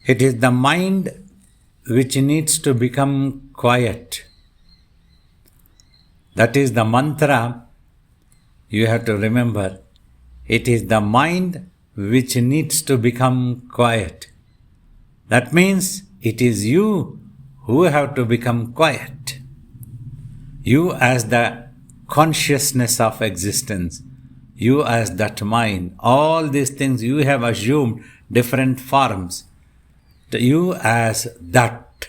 It is the mind which needs to become quiet. That is the mantra you have to remember. It is the mind which needs to become quiet. That means it is you who have to become quiet. You as the consciousness of existence, you as that mind, all these things you have assumed different forms. You as that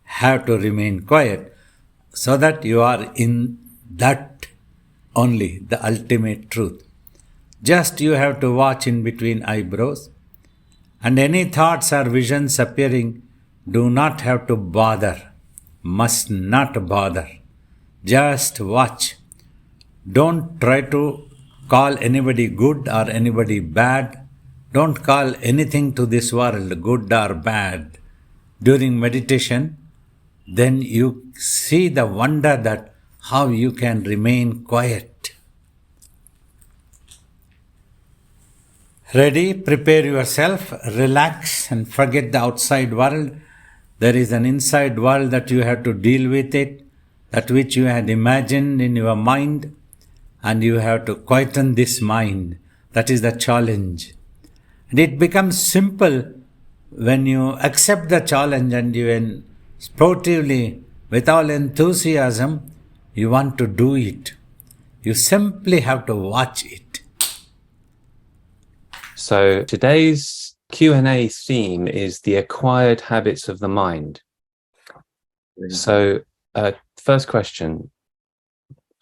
have to remain quiet so that you are in that only, the ultimate truth. Just you have to watch in between eyebrows, and any thoughts or visions appearing, do not have to bother, must not bother. Just watch. Don't try to call anybody good or anybody bad. Don't call anything to this world good or bad. During meditation, then you see the wonder that how you can remain quiet. Ready? Prepare yourself, relax and forget the outside world. There is an inside world that you have to deal with it, that which you had imagined in your mind, and you have to quieten this mind. That is the challenge. And it becomes simple when you accept the challenge and you sportively, with all enthusiasm, you want to do it. You simply have to watch it. So today's Q&A theme is the acquired habits of the mind. So first question,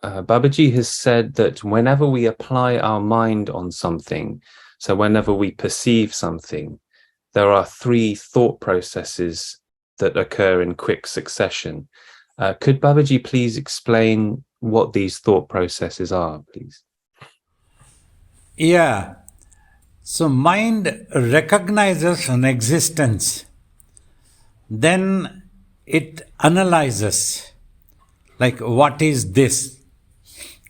Babaji has said that whenever we apply our mind on something, so whenever we perceive something, there are three thought processes that occur in quick succession. Could Babaji please explain what these thought processes are, please? Yeah. So mind recognizes an existence. Then it analyzes, like what is this?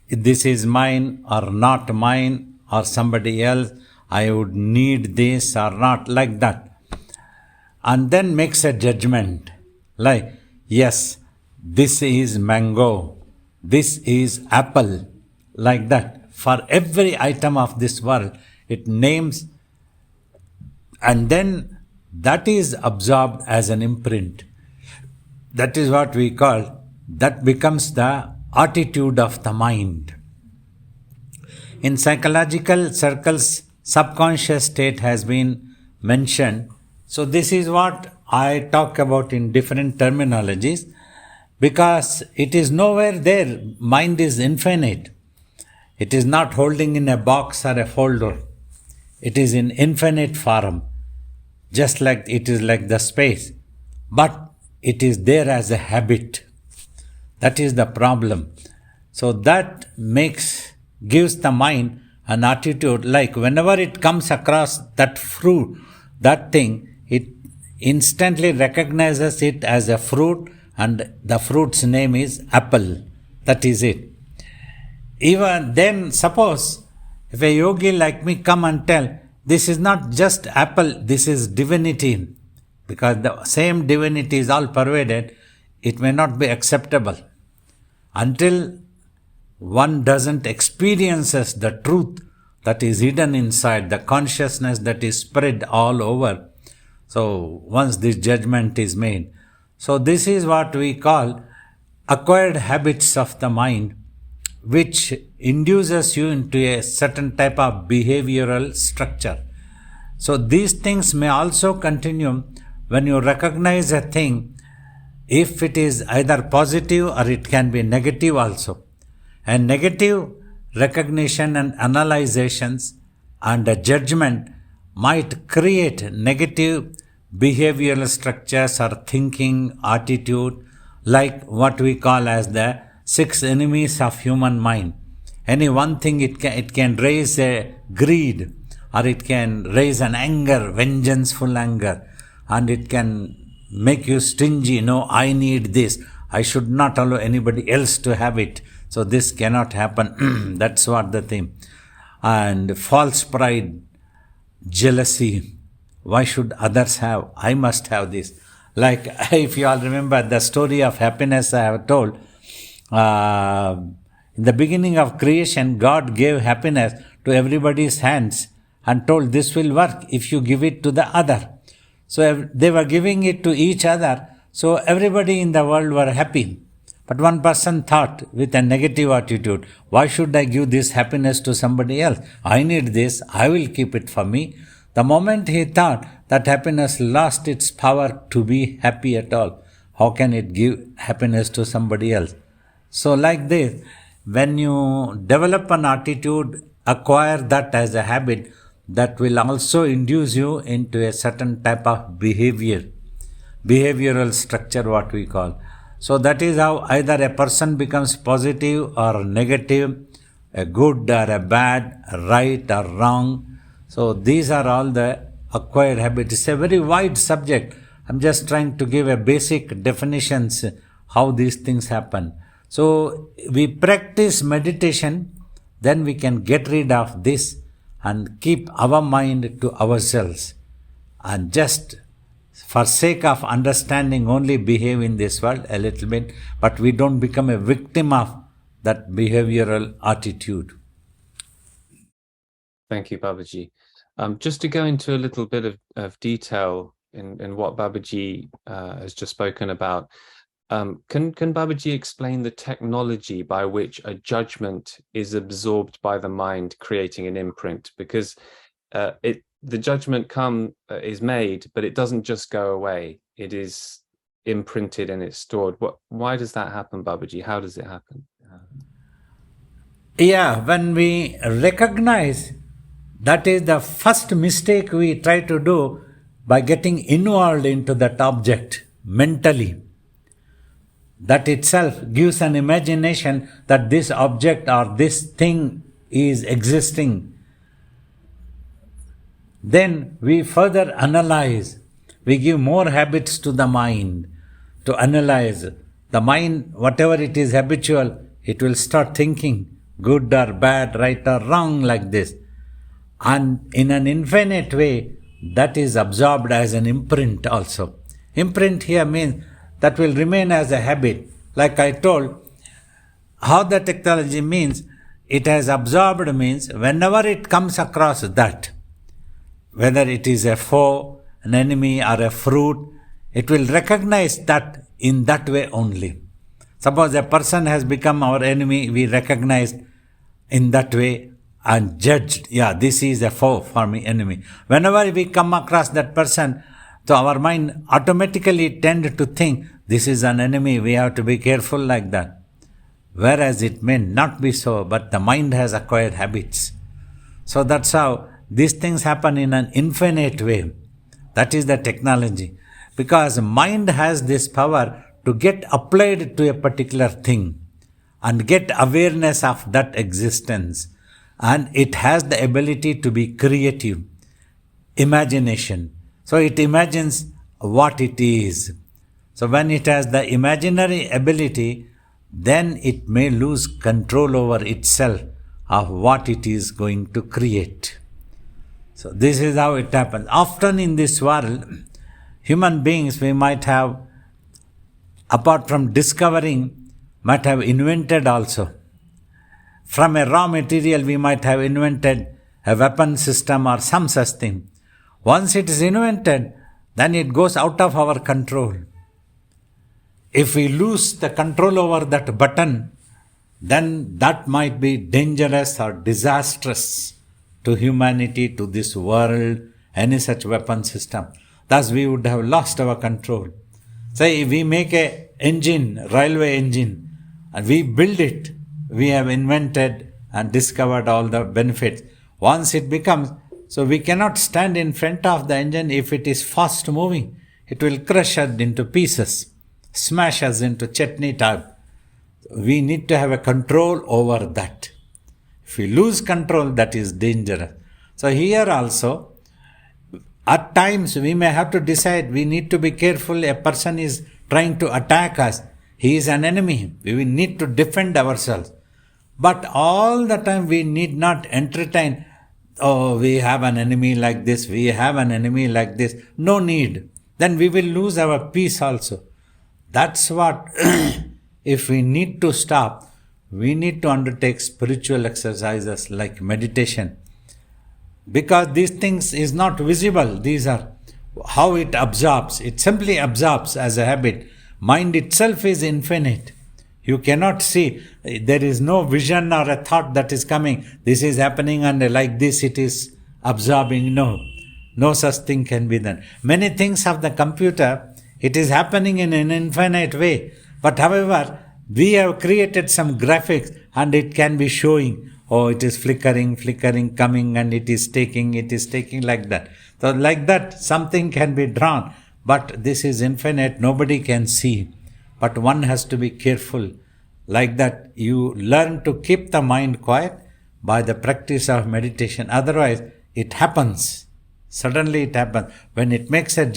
This is mine or not mine or somebody else. I would need this or not, like that. And then makes a judgment, like, yes, this is mango, this is apple, like that. For every item of this world, it names, and then that is absorbed as an imprint. That is what we call, that becomes the attitude of the mind. In psychological circles, subconscious state has been mentioned. So this is what I talk about in different terminologies, because it is nowhere there. Mind is infinite. It is not holding in a box or a folder. It is in infinite form, just like it is like the space. But it is there as a habit. That is the problem. So that gives the mind an attitude, like whenever it comes across that fruit, that thing, it instantly recognizes it as a fruit, and the fruit's name is apple. That is it. Even then, suppose if a yogi like me come and tell, this is not just apple, this is divinity, because the same divinity is all pervaded, it may not be acceptable. Until one doesn't experiences the truth that is hidden inside, the consciousness that is spread all over. So once this judgment is made. So this is what we call acquired habits of the mind, which induces you into a certain type of behavioral structure. So these things may also continue when you recognize a thing, if it is either positive or it can be negative also. And negative recognition and analyzations and a judgment might create negative behavioral structures or thinking attitude, like what we call as the 6 enemies of human mind. Any one thing it can raise a greed, or it can raise an anger, vengeful anger, and it can make you stingy. No, I need this. I should not allow anybody else to have it. So this cannot happen. That's what the thing. And false pride, jealousy, Why should others have? I must have this. Like, if you all remember the story of happiness I have told, in the beginning of creation, God gave happiness to everybody's hands and told this will work if you give it to the other. So they were giving it to each other, so everybody in the world were happy. But one person thought with a negative attitude, why should I give this happiness to somebody else? I need this, I will keep it for me. The moment he thought, that happiness lost its power to be happy at all. How can it give happiness to somebody else? So like this, when you develop an attitude, acquire that as a habit, that will also induce you into a certain type of behavior, behavioral structure what we call. So that is how either a person becomes positive or negative, a good or a bad, a right or wrong. So these are all the acquired habits. It's a very wide subject. I'm just trying to give a basic definitions how these things happen. So we practice meditation, then we can get rid of this and keep our mind to ourselves and just for sake of understanding only behave in this world a little bit, but we don't become a victim of that behavioral attitude. Thank you, Babaji. Just to go into a little bit of detail in what Babaji has just spoken about, can Babaji explain the technology by which a judgment is absorbed by the mind, creating an imprint? Because the judgment is made, but it doesn't just go away. It is imprinted and it's stored. Why does that happen, Babaji? How does it happen? Yeah, when we recognize, that is the first mistake we try to do by getting involved into that object mentally. That itself gives an imagination that this object or this thing is existing. Then we further analyze. We give more habits to the mind to analyze. The mind, whatever it is habitual, it will start thinking good or bad, right or wrong like this. And in an infinite way, that is absorbed as an imprint also. Imprint here means that will remain as a habit. Like I told, how the technology means, it has absorbed means whenever it comes across that, whether it is a foe, an enemy or a fruit, it will recognize that in that way only. Suppose a person has become our enemy, we recognize in that way and judged, yeah, this is a foe for me, enemy. Whenever we come across that person, so our mind automatically tend to think, this is an enemy, we have to be careful like that. Whereas it may not be so, but the mind has acquired habits. So that's how these things happen in an infinite way. That is the technology. Because mind has this power to get applied to a particular thing and get awareness of that existence. And it has the ability to be creative, imagination. So it imagines what it is. So when it has the imaginary ability, then it may lose control over itself of what it is going to create. So this is how it happens. Often in this world, human beings, we might have, apart from discovering, might have invented also. From a raw material, we might have invented a weapon system or some such thing. Once it is invented, then it goes out of our control. If we lose the control over that button, then that might be dangerous or disastrous to humanity, to this world, any such weapon system. Thus we would have lost our control. Say we make a engine, railway engine, and we build it, we have invented and discovered all the benefits. Once it becomes, so we cannot stand in front of the engine if it is fast moving. It will crush us into pieces, smash us into chutney type. We need to have a control over that. If we lose control, that is dangerous. So here also, at times we may have to decide, we need to be careful. A person is trying to attack us. He is an enemy. We will need to defend ourselves. But all the time we need not entertain oh, we have an enemy like this, we have an enemy like this. No need. Then we will lose our peace also. That's what, if we need to stop, we need to undertake spiritual exercises like meditation. Because these things is not visible. These are how it absorbs. It simply absorbs as a habit. Mind itself is infinite. You cannot see. There is no vision or a thought that is coming. This is happening and like this it is absorbing. No such thing can be done. Many things of the computer, it is happening in an infinite way. But however, we have created some graphics and it can be showing, oh, it is flickering, coming and it is taking like that. So like that, something can be drawn. But this is infinite, nobody can see. But one has to be careful. Like that, you learn to keep the mind quiet by the practice of meditation. Otherwise, it happens. Suddenly it happens. When it makes a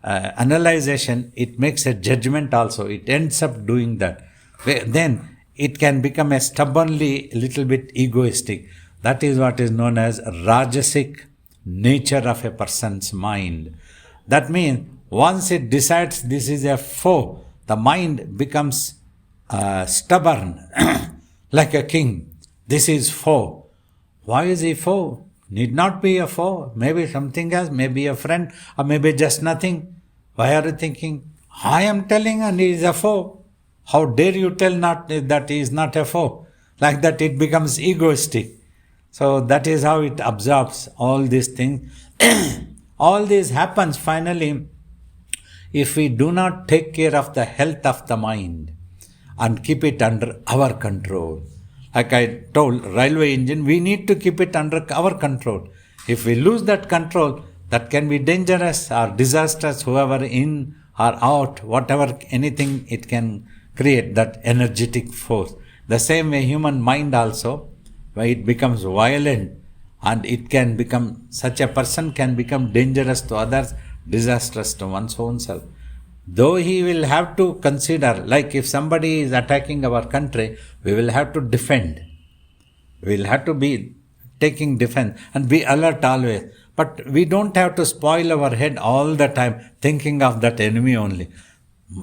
analyzation, it makes a judgment also. It ends up doing that. Then it can become a stubbornly little bit egoistic. That is what is known as Rajasic nature of a person's mind. That means once it decides this is a foe, the mind becomes stubborn like a king. This is foe. Why is he foe? Need not be a foe. Maybe something else, maybe a friend, or maybe just nothing. Why are you thinking, I am telling and he is a foe? How dare you tell not that he is not a foe? Like that it becomes egoistic. So that is how it absorbs all these things. All this happens finally if we do not take care of the health of the mind and keep it under our control. Like I told, railway engine, we need to keep it under our control. If we lose that control, that can be dangerous or disastrous, whoever in or out, whatever, anything it can create, that energetic force. The same way human mind also, where it becomes violent and it can become, such a person can become dangerous to others, disastrous to one's own self. Though he will have to consider, like if somebody is attacking our country, we will have to defend. We will have to be taking defense and be alert always. But we don't have to spoil our head all the time thinking of that enemy only.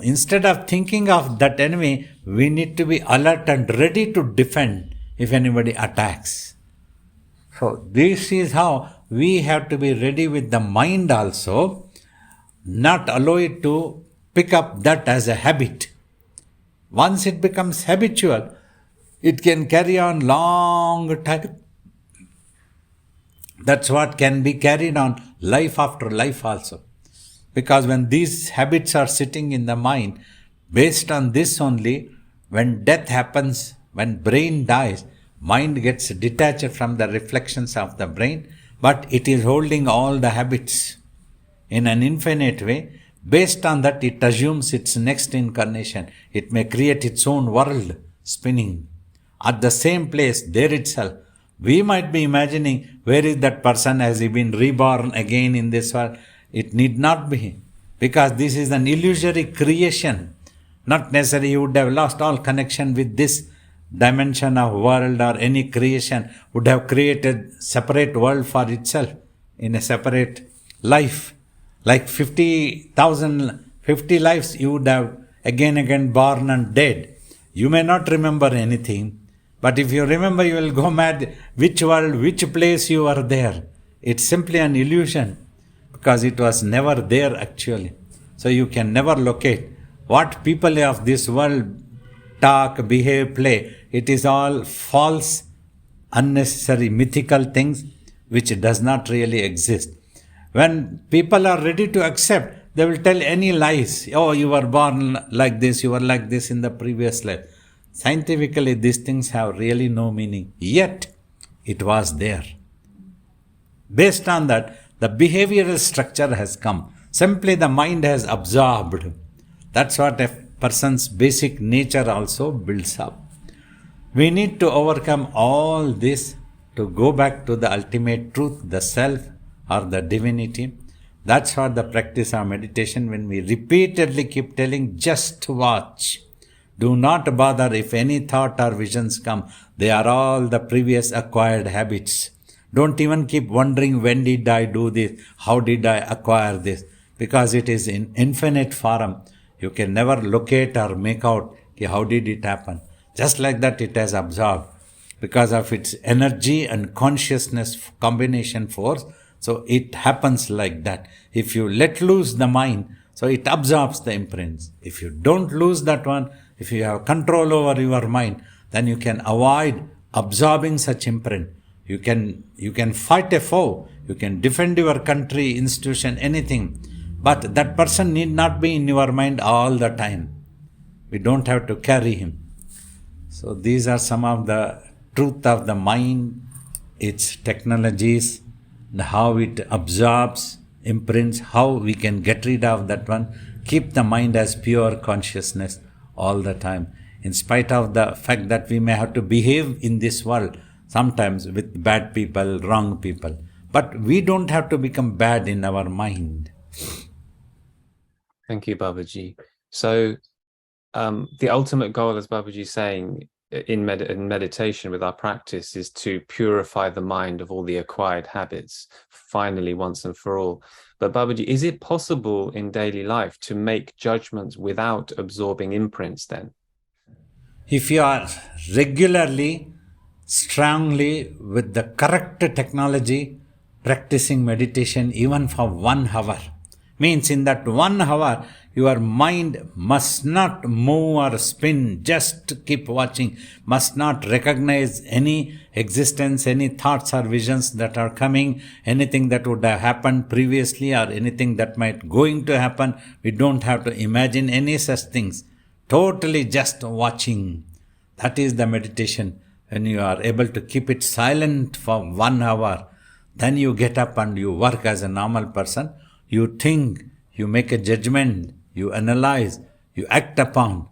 Instead of thinking of that enemy, we need to be alert and ready to defend if anybody attacks. So this is how we have to be ready with the mind also, not allow it to pick up that as a habit. Once it becomes habitual, it can carry on long time. That's what can be carried on life after life also. Because when these habits are sitting in the mind, based on this only, when death happens, when brain dies, mind gets detached from the reflections of the brain, but it is holding all the habits in an infinite way. Based on that, it assumes its next incarnation. It may create its own world spinning. At the same place, there itself, we might be imagining, where is that person? Has he been reborn again in this world? It need not be, because this is an illusory creation. Not necessarily you would have lost all connection with this dimension of world, or any creation would have created separate world for itself in a separate life. Like 50 lives you would have again born and dead. You may not remember anything, but if you remember, you will go mad which world, which place you are there. It's simply an illusion, because it was never there actually. So you can never locate. What people of this world talk, behave, play, it is all false, unnecessary, mythical things which does not really exist. When people are ready to accept, they will tell any lies. Oh, you were born like this, you were like this in the previous life. Scientifically, these things have really no meaning. Yet, it was there. Based on that, the behavioral structure has come. Simply the mind has absorbed. That's what a person's basic nature also builds up. We need to overcome all this to go back to the ultimate truth, the self or the divinity. That's what the practice of meditation, when we repeatedly keep telling, just watch. Do not bother if any thought or visions come. They are all the previous acquired habits. Don't even keep wondering, when did I do this? How did I acquire this? Because it is in infinite form. You can never locate or make out how did it happen. Just like that, it has absorbed because of its energy and consciousness combination force. So it happens like that. If you let loose the mind, so it absorbs the imprints. If you don't lose that one, if you have control over your mind, then you can avoid absorbing such imprint. You can fight a foe. You can defend your country, institution, anything. But that person need not be in your mind all the time. We don't have to carry him. So these are some of the truth of the mind, its technologies, how it absorbs imprints, how we can get rid of that one, keep the mind as pure consciousness all the time, in spite of the fact that we may have to behave in this world sometimes with bad people, wrong people. But we don't have to become bad in our mind. Thank you, Babaji. So the ultimate goal, as Babaji is saying, in meditation with our practice, is to purify the mind of all the acquired habits, finally, once and for all. But Babaji, is it possible in daily life to make judgments without absorbing imprints then? If you are regularly, strongly, with the correct technology, practicing meditation even for 1 hour, means in that 1 hour, your mind must not move or spin, just keep watching, must not recognize any existence, any thoughts or visions that are coming, anything that would have happened previously or anything that might going to happen. We don't have to imagine any such things. Totally just watching. That is the meditation. When you are able to keep it silent for 1 hour, then you get up and you work as a normal person. You think, you make a judgment, you analyze, you act upon,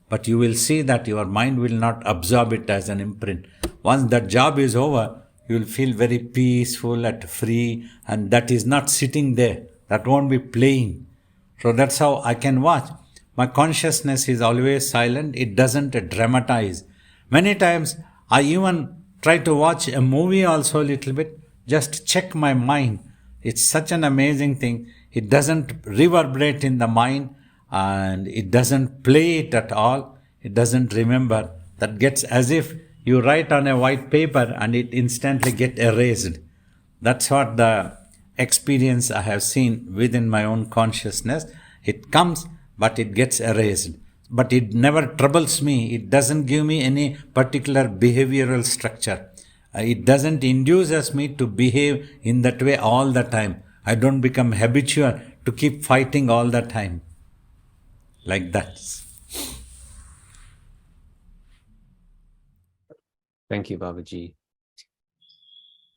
but you will see that your mind will not absorb it as an imprint. Once that job is over, you will feel very peaceful and free, and that is not sitting there. That won't be playing. So that's how I can watch. My consciousness is always silent. It doesn't dramatize. Many times, I even try to watch a movie also a little bit, just check my mind. It's such an amazing thing. It doesn't reverberate in the mind and it doesn't play it at all. It doesn't remember. That gets as if you write on a white paper and it instantly gets erased. That's what the experience I have seen within my own consciousness. It comes, but it gets erased. But it never troubles me. It doesn't give me any particular behavioral structure. It doesn't induce me to behave in that way all the time. I don't become habitual to keep fighting all the time. Like that. Thank you, Babaji.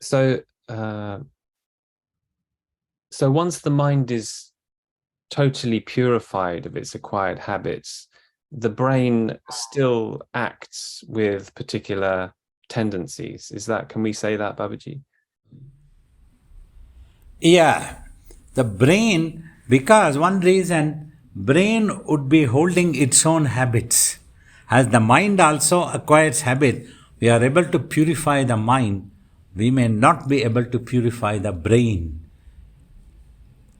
So once the mind is totally purified of its acquired habits, the brain still acts with particular tendencies. Can we say that, Babaji? Yeah, the brain, because one reason, brain would be holding its own habits. As the mind also acquires habit, we are able to purify the mind. We may not be able to purify the brain.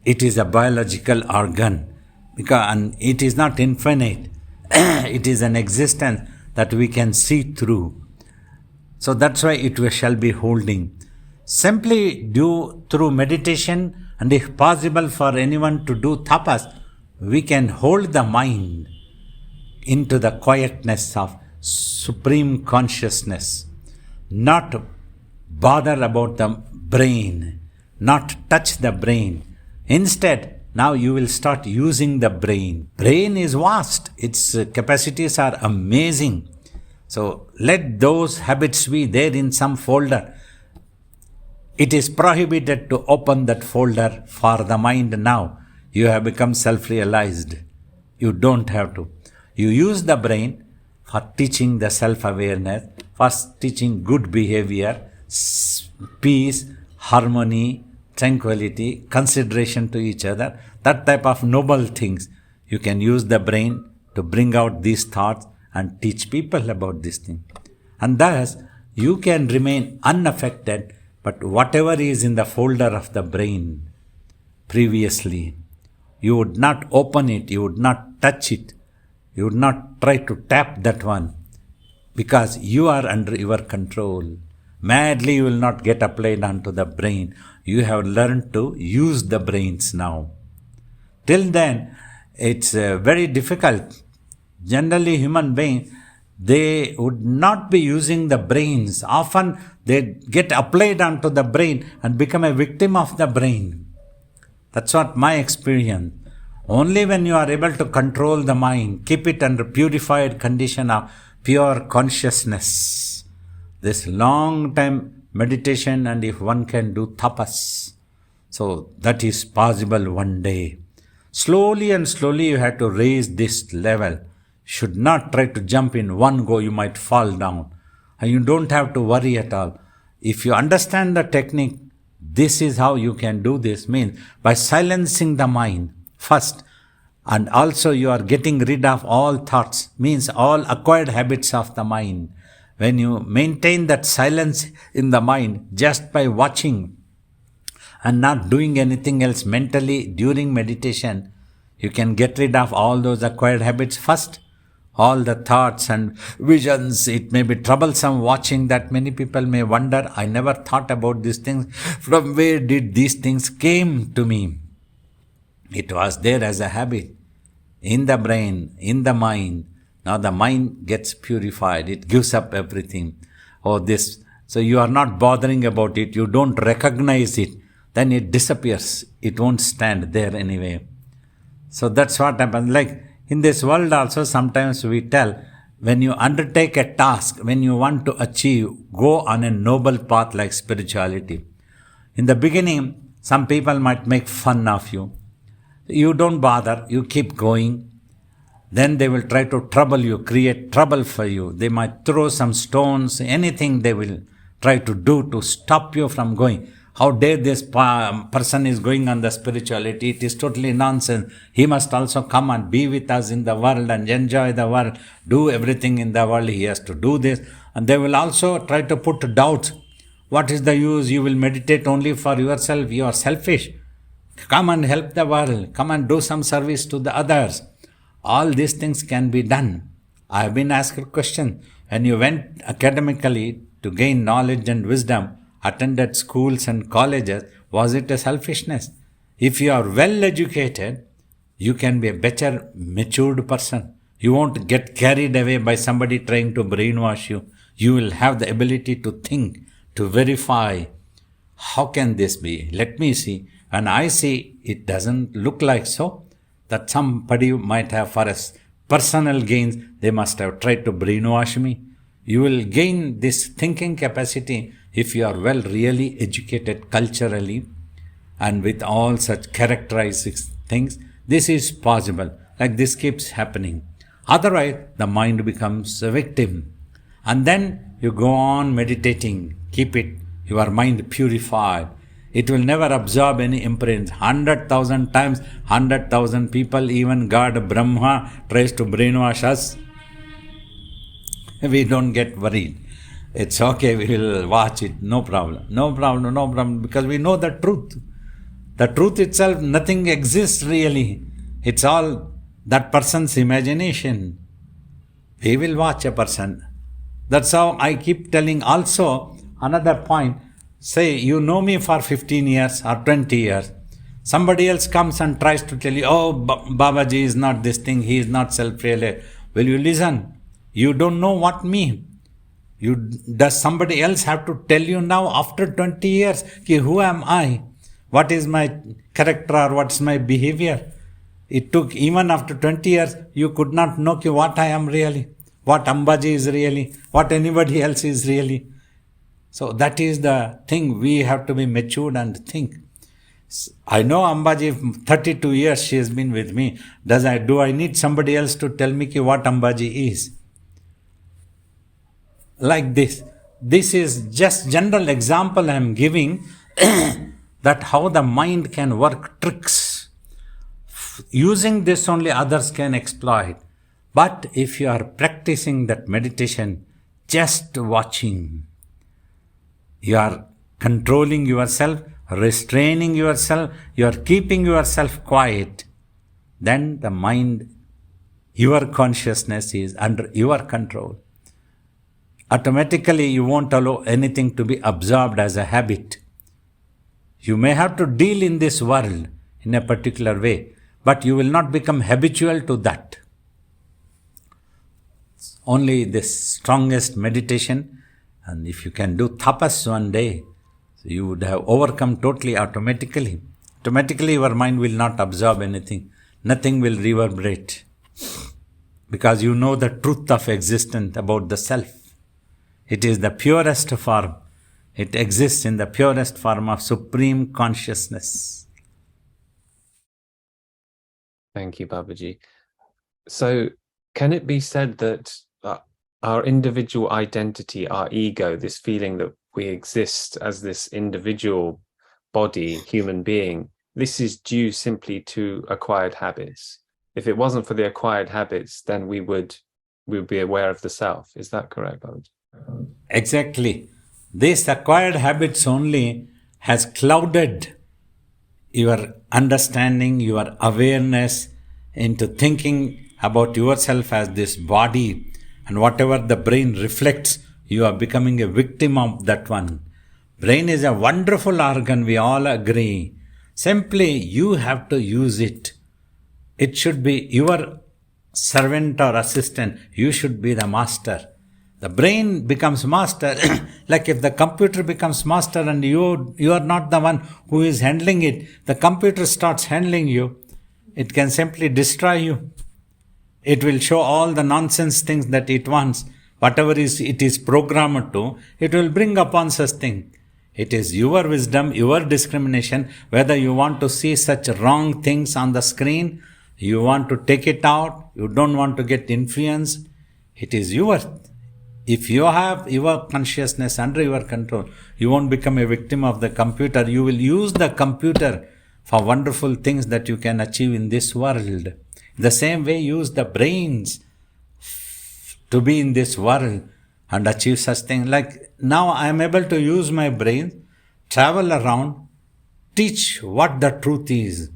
It is a biological organ, and it is not infinite. It is an existence that we can see through. So that's why it shall be holding. Simply do through meditation, and if possible for anyone to do tapas, we can hold the mind into the quietness of supreme consciousness. Not bother about the brain, not touch the brain. Instead, now you will start using the brain. Brain is vast. Its capacities are amazing. So let those habits be there in some folder. It is prohibited to open that folder for the mind now. You have become self-realized. You don't have to. You use the brain for teaching the self-awareness, for teaching good behavior, peace, harmony, tranquility, consideration to each other, that type of noble things. You can use the brain to bring out these thoughts and teach people about this thing. And thus, you can remain unaffected But whatever is in the folder of the brain previously, you would not open it, you would not touch it, you would not try to tap that one, because you are under your control. Madly you will not get applied onto the brain. You have learned to use the brains now. Till then, it's very difficult. Generally, human beings, they would not be using the brains. Often they get applied onto the brain and become a victim of the brain. That's what my experience. Only when you are able to control the mind, keep it under purified condition of pure consciousness, this long time meditation, and if one can do tapas, so that is possible one day. Slowly and slowly you have to raise this level. Should not try to jump in one go, you might fall down. And you don't have to worry at all. If you understand the technique, this is how you can do this, means by silencing the mind first, and also you are getting rid of all thoughts, means all acquired habits of the mind. When you maintain that silence in the mind just by watching and not doing anything else mentally during meditation, you can get rid of all those acquired habits first. All the thoughts and visions, it may be troublesome watching that. Many people may wonder, I never thought about these things. From where did these things came to me? It was there as a habit in the brain, in the mind. Now the mind gets purified. It gives up everything. Oh, this. So you are not bothering about it. You don't recognize it. Then it disappears. It won't stand there anyway. So that's what happens. Like in this world also, sometimes we tell, when you undertake a task, when you want to achieve, go on a noble path like spirituality. In the beginning, some people might make fun of you. You don't bother, you keep going. Then they will try to trouble you, create trouble for you. They might throw some stones, anything they will try to do to stop you from going. How dare this person is going on the spirituality? It is totally nonsense. He must also come and be with us in the world and enjoy the world, do everything in the world. He has to do this. And they will also try to put doubts. What is the use? You will meditate only for yourself. You are selfish. Come and help the world. Come and do some service to the others. All these things can be done. I have been asked a question. When you went academically to gain knowledge and wisdom, attended schools and colleges, was it a selfishness? If you are well educated, you can be a better matured person. You won't get carried away by somebody trying to brainwash you. You will have the ability to think, to verify. How can this be? Let me see. And I see it doesn't look like so, that somebody might have, for us personal gains, they must have tried to brainwash me. You will gain this thinking capacity if you are well really educated culturally and with all such characteristic things. This is possible. Like this keeps happening. Otherwise, the mind becomes a victim. And then you go on meditating. Keep it, your mind purified. It will never absorb any imprints. 100,000 times, 100,000 people, even God, Brahma, tries to brainwash us. We don't get worried. It's okay, we will watch it, no problem. No problem, no problem, because we know the truth. The truth itself, nothing exists really. It's all that person's imagination. We will watch a person. That's how I keep telling also another point. Say, you know me for 15 years or 20 years. Somebody else comes and tries to tell you, oh, Babaji is not this thing, he is not self-realized. Will you listen? You don't know what me. Does somebody else have to tell you now after 20 years, ki, who am I? What is my character or what is my behavior? It took, even after 20 years, you could not know ki, what I am really, what Ambaji is really, what anybody else is really. So that is the thing, we have to be matured and think. I know Ambaji, 32 years she has been with me. Do I need somebody else to tell me ki, what Ambaji is? Like this. This is just general example I am giving that how the mind can work tricks. Using this only others can exploit. But if you are practicing that meditation, just watching, you are controlling yourself, restraining yourself, you are keeping yourself quiet, then the mind, your consciousness is under your control. Automatically, you won't allow anything to be absorbed as a habit. You may have to deal in this world in a particular way, but you will not become habitual to that. Only this strongest meditation, and if you can do tapas one day, you would have overcome totally automatically. Automatically, your mind will not absorb anything. Nothing will reverberate. Because you know the truth of existence about the self. It is the purest form. It exists in the purest form of supreme consciousness. Thank you, Babaji. So, can it be said that our individual identity, our ego, this feeling that we exist as this individual body, human being, this is due simply to acquired habits? If it wasn't for the acquired habits, then we would be aware of the self. Is that correct, Babaji? Exactly. This acquired habits only has clouded your understanding, your awareness into thinking about yourself as this body, and whatever the brain reflects, you are becoming a victim of that one. Brain is a wonderful organ, we all agree. Simply, you have to use it. It should be your servant or assistant. You should be the master. The brain becomes master, like if the computer becomes master and you are not the one who is handling it, the computer starts handling you, it can simply destroy you. It will show all the nonsense things that it wants. Whatever it is programmed to, it will bring upon such thing. It is your wisdom, your discrimination, whether you want to see such wrong things on the screen, you want to take it out, you don't want to get influenced. It is yours. If you have your consciousness under your control, you won't become a victim of the computer. You will use the computer for wonderful things that you can achieve in this world. The same way, use the brains to be in this world and achieve such things. Like now I am able to use my brain, travel around, teach what the truth is.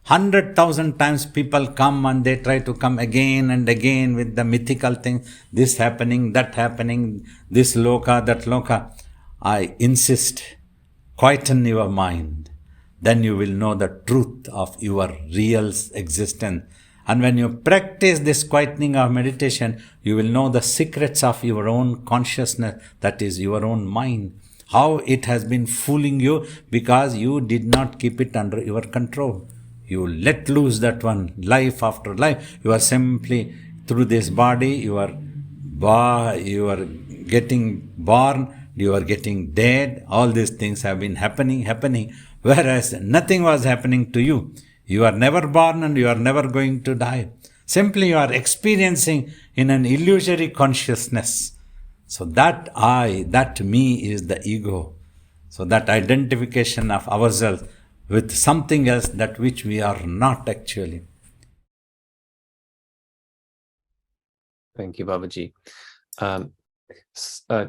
100,000 times people come and they try to come again and again with the mythical thing, this happening, that happening, this loka, that loka. I insist, quieten your mind. Then you will know the truth of your real existence. And when you practice this quietening of meditation, you will know the secrets of your own consciousness, that is your own mind. How it has been fooling you because you did not keep it under your control. You let loose that one, life after life. You are simply, through this body, you are getting born, you are getting dead. All these things have been happening, whereas nothing was happening to you. You are never born and you are never going to die. Simply you are experiencing in an illusory consciousness. So that I, that me is the ego. So that identification of ourselves with something else that which we are not actually. Thank you, Babaji.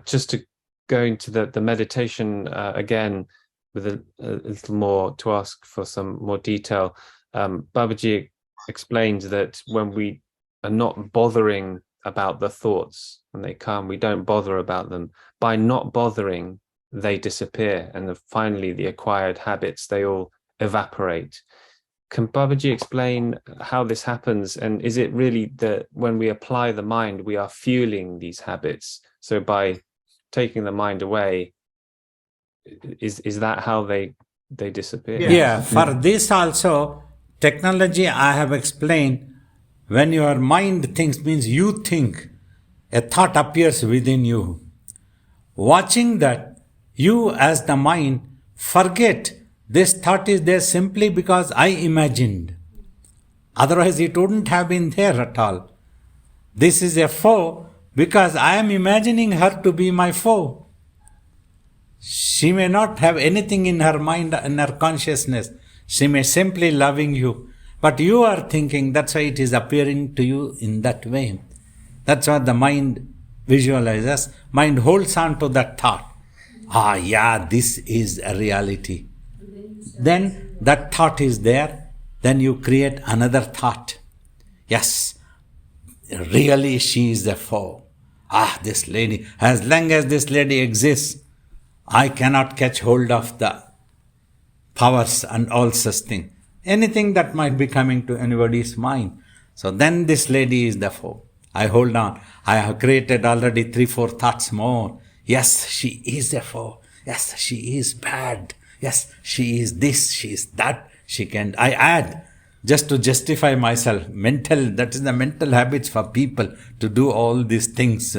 Just to go into the meditation again with a little more, to ask for some more detail. Babaji explained that when we are not bothering about the thoughts, when they come, we don't bother about them. By not bothering, they disappear, and finally the acquired habits, they all evaporate. Can Babaji explain how this happens, and is it really that when we apply the mind, we are fueling these habits? So by taking the mind away, is that how they disappear? Yeah, for this also, technology I have explained, when your mind thinks means you think, a thought appears within you. Watching that, you as the mind forget this thought is there simply because I imagined. Otherwise it wouldn't have been there at all. This is a foe because I am imagining her to be my foe. She may not have anything in her mind, in her consciousness. She may simply loving you. But you are thinking, that's why it is appearing to you in that way. That's what the mind visualizes. Mind holds on to that thought. Ah, yeah, this is a reality. Then that thought is there. Then you create another thought. Yes, really she is the foe. Ah, this lady, as long as this lady exists, I cannot catch hold of the powers and all such things. Anything that might be coming to anybody's mind. So then this lady is the foe. I hold on. I have created already 3-4 thoughts more. Yes, she is the foe. Yes, she is bad. Yes, she is this, she is that. I add just to justify myself. That is the mental habits for people to do all these things.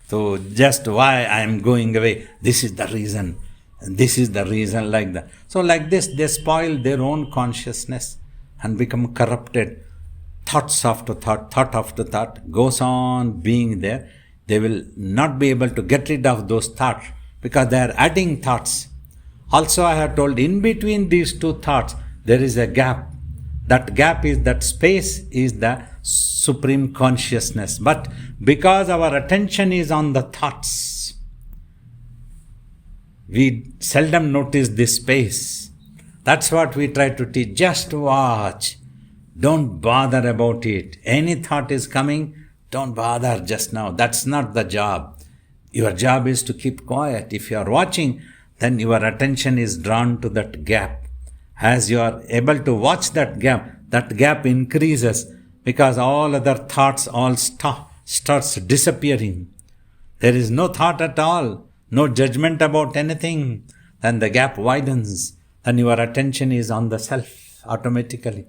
So just why I am going away, this is the reason. And this is the reason, like that. So like this, they spoil their own consciousness and become corrupted. Thoughts after thought after thought goes on being there. They will not be able to get rid of those thoughts because they are adding thoughts. Also, I have told, in between these two thoughts, there is a gap. That gap is, that space is the supreme consciousness. But because our attention is on the thoughts, we seldom notice this space. That's what we try to teach. Just watch. Don't bother about it. Any thought is coming, don't bother just now. That's not the job. Your job is to keep quiet. If you are watching, then your attention is drawn to that gap. As you are able to watch that gap increases because all other thoughts all starts disappearing. There is no thought at all, no judgment about anything. Then the gap widens, and your attention is on the self automatically.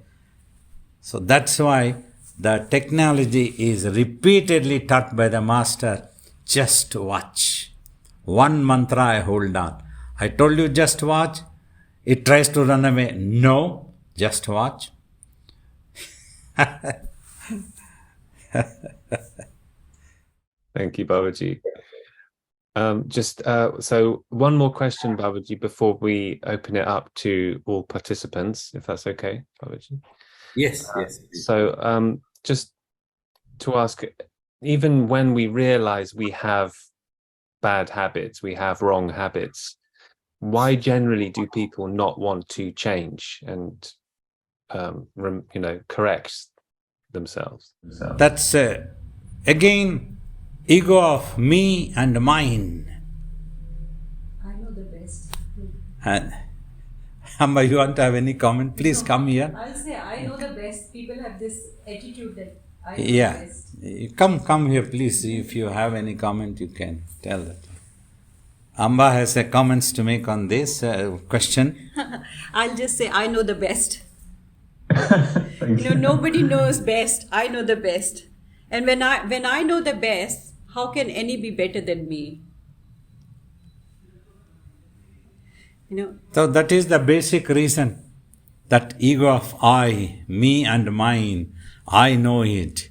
So that's why the technology is repeatedly taught by the master. Just watch. One mantra I hold on. I told you just watch. It tries to run away. No, just watch. Thank you, Babaji. So one more question, Babaji, before we open it up to all participants, if that's okay, Babaji. Yes. So just to ask, even when we realize we have bad habits, we have wrong habits, why generally do people not want to change and correct themselves? That's again ego of me and mine. I know the best. And Amma, you want to have any comment? Please come here. I'll say I know the best. People have this attitude that I know Yeah, the best. come here, please. If you have any comment, you can tell that. Amba has a comments to make on this question. I'll just say I know the best. Nobody knows best. I know the best. And when I know the best, how can any be better than me? So that is the basic reason. That ego of I, me and mine, I know it.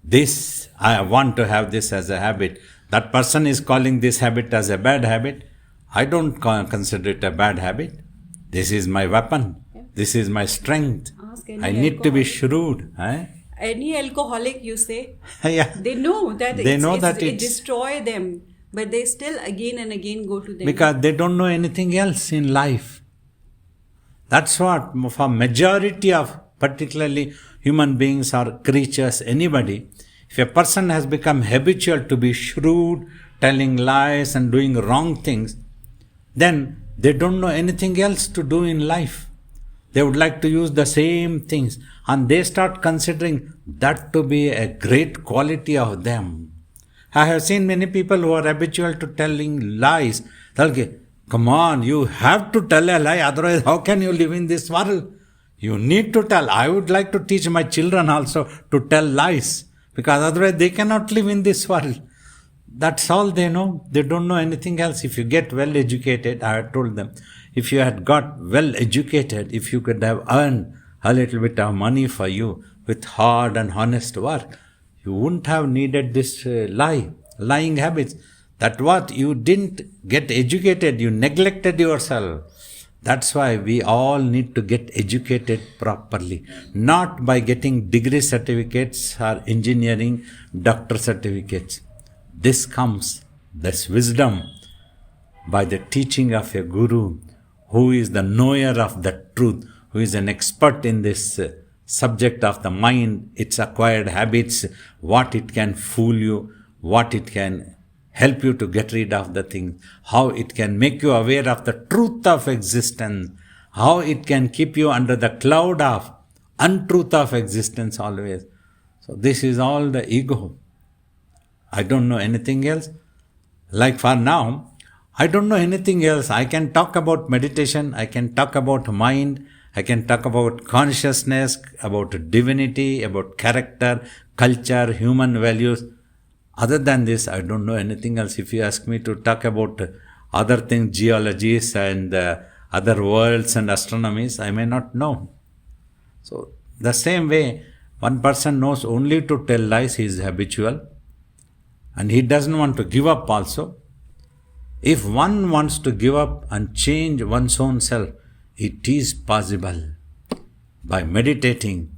This, I want to have this as a habit. That person is calling this habit as a bad habit. I don't consider it a bad habit. This is my weapon. Yeah. This is my strength. Ask any I need to be alcoholic. shrewd. Any alcoholic, you say, Yeah. they know that That it it's destroy them, but they still again and again go to them. Because they don't know anything else in life. That's what, for majority of particularly human beings or creatures, anybody, if a person has become habitual to be shrewd, telling lies and doing wrong things, then they don't know anything else to do in life. They would like to use the same things, and they start considering that to be a great quality of them. I have seen many people who are habitual to telling lies. They'll say, come on, you have to tell a lie, otherwise how can you live in this world? You need to tell. I would like to teach my children also to tell lies, because otherwise they cannot live in this world. That's all they know. They don't know anything else. If you get well educated, I had told them, if you had got well educated, if you could have earned a little bit of money for you with hard and honest work, you wouldn't have needed this lying habits. That what you didn't get educated, you neglected yourself. That's why we all need to get educated properly, not by getting degree certificates or engineering doctor certificates. This wisdom by the teaching of a guru who is the knower of the truth, who is an expert in this subject of the mind, its acquired habits, what it can fool you, what it can help you to get rid of the things, how it can make you aware of the truth of existence, how it can keep you under the cloud of untruth of existence always. So this is all the ego. I don't know anything else. Like for now, I don't know anything else. I can talk about meditation, I can talk about mind, I can talk about consciousness, about divinity, about character, culture, human values. Other than this, I don't know anything else. If you ask me to talk about other things, geologies and other worlds and astronomies, I may not know. So the same way, one person knows only to tell lies, he is habitual, and he doesn't want to give up also. If one wants to give up and change one's own self, it is possible. By meditating,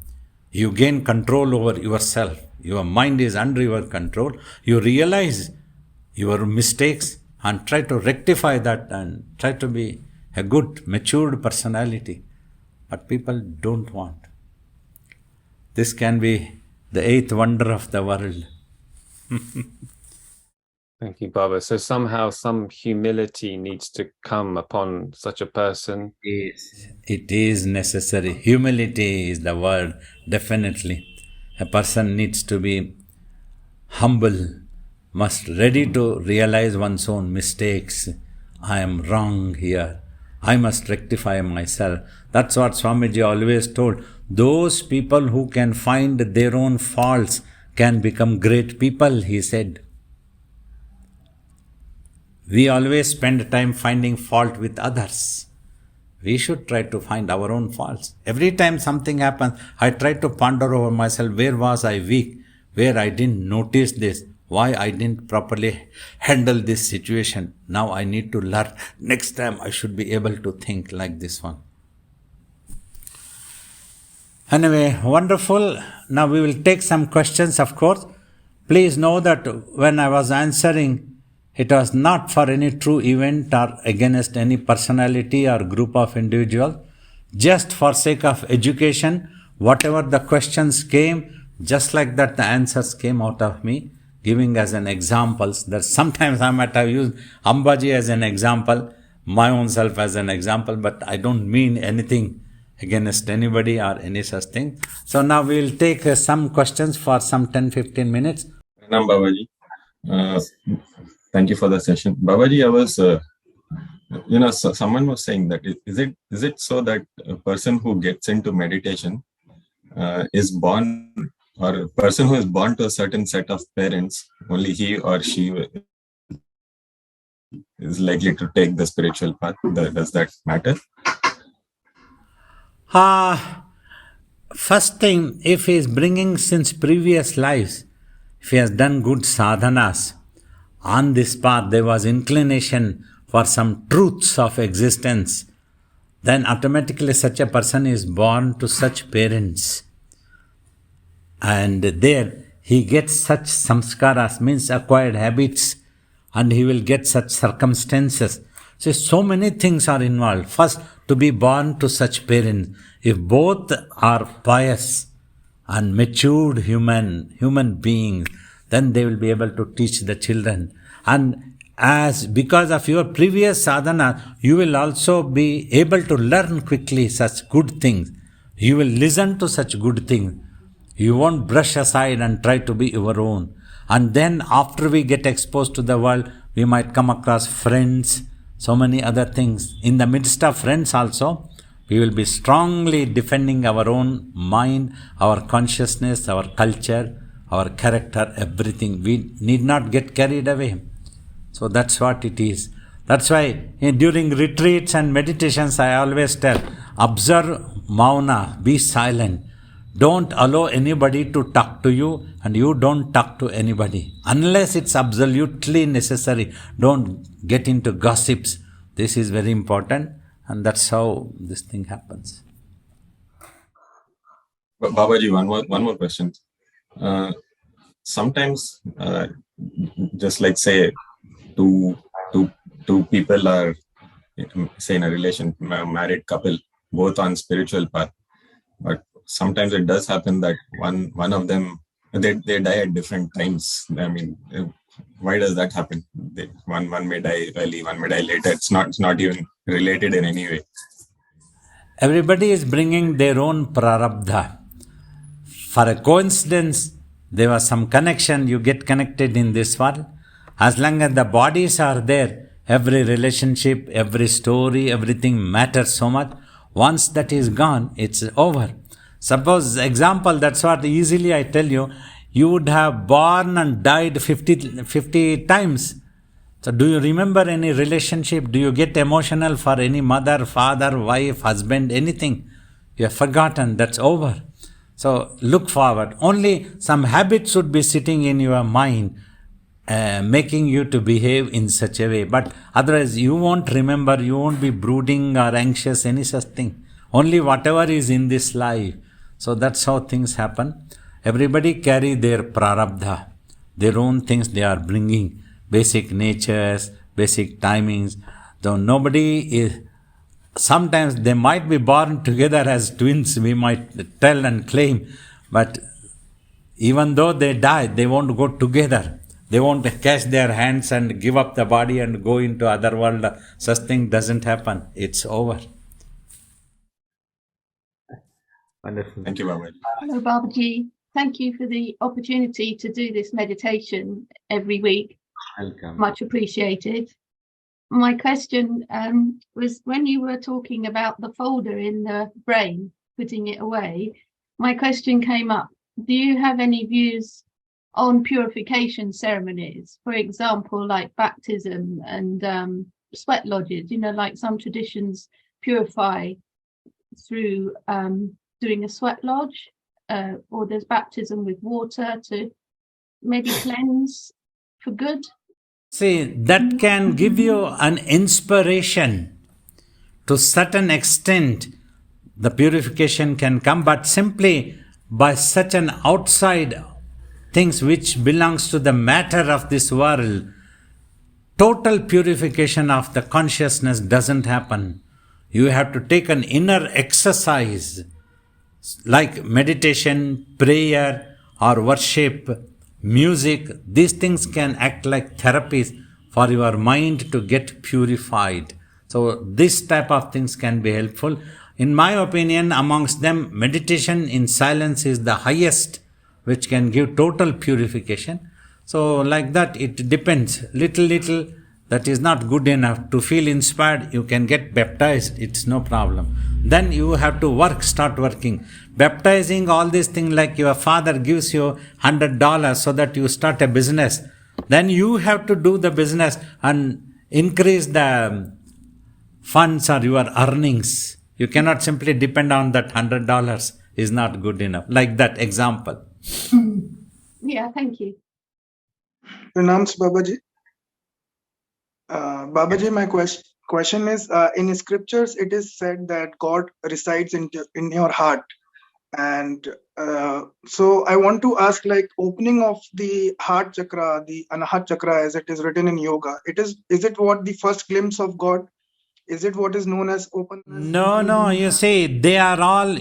you gain control over yourself. Your mind is under your control. You realize your mistakes and try to rectify that and try to be a good, matured personality. But people don't want. This can be the eighth wonder of the world. Thank you, Baba. So somehow some humility needs to come upon such a person. It is necessary. Humility is the word, definitely. A person needs to be humble, must ready to realize one's own mistakes. I am wrong here. I must rectify myself. That's what Swamiji always told. Those people who can find their own faults can become great people, he said. We always spend time finding fault with others. We should try to find our own faults. Every time something happens, I try to ponder over myself, where was I weak? Where I didn't notice this? Why I didn't properly handle this situation? Now I need to learn. Next time I should be able to think like this one. Anyway, wonderful. Now we will take some questions, of course. Please know that when I was answering, it was not for any true event or against any personality or group of individuals. Just for sake of education, whatever the questions came, just like that the answers came out of me, giving as an examples. That sometimes I might have used Ambaji as an example, my own self as an example, but I don't mean anything against anybody or any such thing. So now we will take some questions for some 10-15 minutes. Pranam Babaji. Thank you for the session. Babaji, I was, someone was saying that is it so that a person who gets into meditation is born, or a person who is born to a certain set of parents, only he or she is likely to take the spiritual path? Does that matter? First thing, if he is bringing since previous lives, if he has done good sadhanas, on this path there was inclination for some truths of existence, then automatically such a person is born to such parents. And there he gets such samskaras, means acquired habits, and he will get such circumstances. So many things are involved. First, to be born to such parents. If both are pious and matured human beings, then they will be able to teach the children. And because of your previous sadhana, you will also be able to learn quickly such good things. You will listen to such good things. You won't brush aside and try to be your own. And then after we get exposed to the world, we might come across friends, so many other things. In the midst of friends also, we will be strongly defending our own mind, our consciousness, our culture, our character, everything. We need not get carried away. So that's what it is. That's why during retreats and meditations, I always tell, observe mauna, be silent. Don't allow anybody to talk to you, and you don't talk to anybody. Unless it's absolutely necessary, don't get into gossips. This is very important, and that's how this thing happens. Babaji, one more question. Sometimes, just like say, to two people are, say, in a relation, married couple, both on spiritual path, but sometimes it does happen that one of them, they die at different times. I mean, why does that happen? One may die early, one may die later. It's not even related in any way. Everybody is bringing their own prarabdha. For a coincidence, there was some connection, you get connected in this world. As long as the bodies are there, every relationship, every story, everything matters so much. Once that is gone, it's over. Suppose, example, that's what easily I tell you, you would have born and died 50 times. So do you remember any relationship? Do you get emotional for any mother, father, wife, husband, anything? You have forgotten, that's over. So look forward. Only some habits should be sitting in your mind, making you to behave in such a way. But otherwise you won't remember, you won't be brooding or anxious, any such thing. Only whatever is in this life. So that's how things happen. Everybody carry their prarabdha, their own things they are bringing, basic natures, basic timings. Though nobody is, sometimes they might be born together as twins, we might tell and claim, but even though they die, they won't go together. They won't catch their hands and give up the body and go into other world. Such thing doesn't happen. It's over. Wonderful. Thank you, Babaji. Hello, Babaji. Thank you for the opportunity to do this meditation every week. Welcome. Much appreciated. My question was when you were talking about the folder in the brain, putting it away, my question came up. Do you have any views on purification ceremonies? For example, like baptism and sweat lodges, like some traditions purify through doing a sweat lodge, or there's baptism with water to maybe cleanse for good. See, that can give you an inspiration. To certain extent, the purification can come, but simply by such an outside things which belongs to the matter of this world, total purification of the consciousness doesn't happen. You have to take an inner exercise, like meditation, prayer, or worship, music. These things can act like therapies for your mind to get purified. So this type of things can be helpful. In my opinion, amongst them, meditation in silence is the highest, which can give total purification. So like that, it depends. Little, that is not good enough. To feel inspired, you can get baptized. It's no problem. Then you have to start working. Baptizing all these things, like your father gives you $100 so that you start a business. Then you have to do the business and increase the funds or your earnings. You cannot simply depend on that $100 is not good enough. Like that example. Yeah, thank you. Pranams, Babaji. Babaji, my question is, in scriptures, it is said that God resides in your heart. And so I want to ask, like, opening of the heart chakra, the Anahat chakra, as it is written in yoga, is it what the first glimpse of God? Is it what is known as open? No, you see, they are all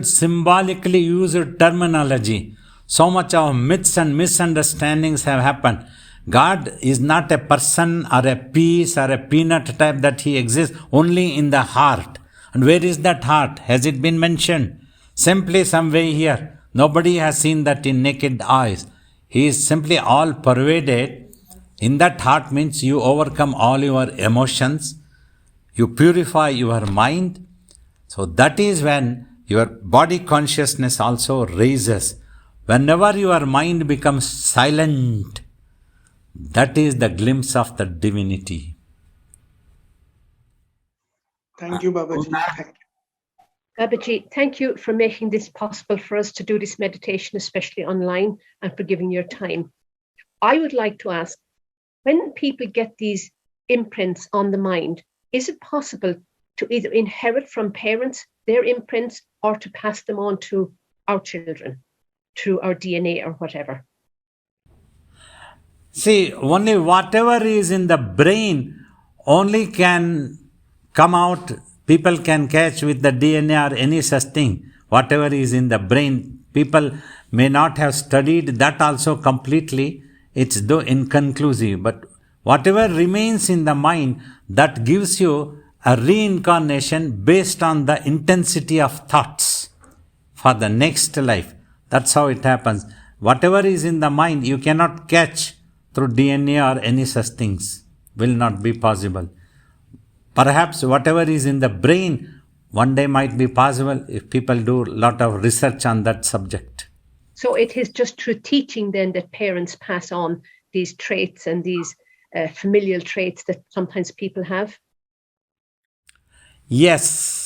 symbolically used terminology. So much of myths and misunderstandings have happened. God is not a person or a piece or a peanut type that he exists only in the heart. And where is that heart? Has it been mentioned? Simply some way here. Nobody has seen that in naked eyes. He is simply all pervaded. In that heart means you overcome all your emotions. You purify your mind. So that is when your body consciousness also raises. Whenever your mind becomes silent, that is the glimpse of the divinity. Thank you, Babaji. Thank you. Babaji, thank you for making this possible for us to do this meditation, especially online, and for giving your time. I would like to ask, when people get these imprints on the mind, is it possible to either inherit from parents their imprints or to pass them on to our children through our DNA or whatever? See, only whatever is in the brain, only can come out, people can catch with the DNA or any such thing, whatever is in the brain. People may not have studied that also completely, it's though inconclusive, but whatever remains in the mind, that gives you a reincarnation based on the intensity of thoughts for the next life. That's how it happens. Whatever is in the mind, you cannot catch through DNA or any such things. Will not be possible. Perhaps whatever is in the brain one day might be possible if people do a lot of research on that subject. So it is just through teaching then that parents pass on these traits and these familial traits that sometimes people have? Yes.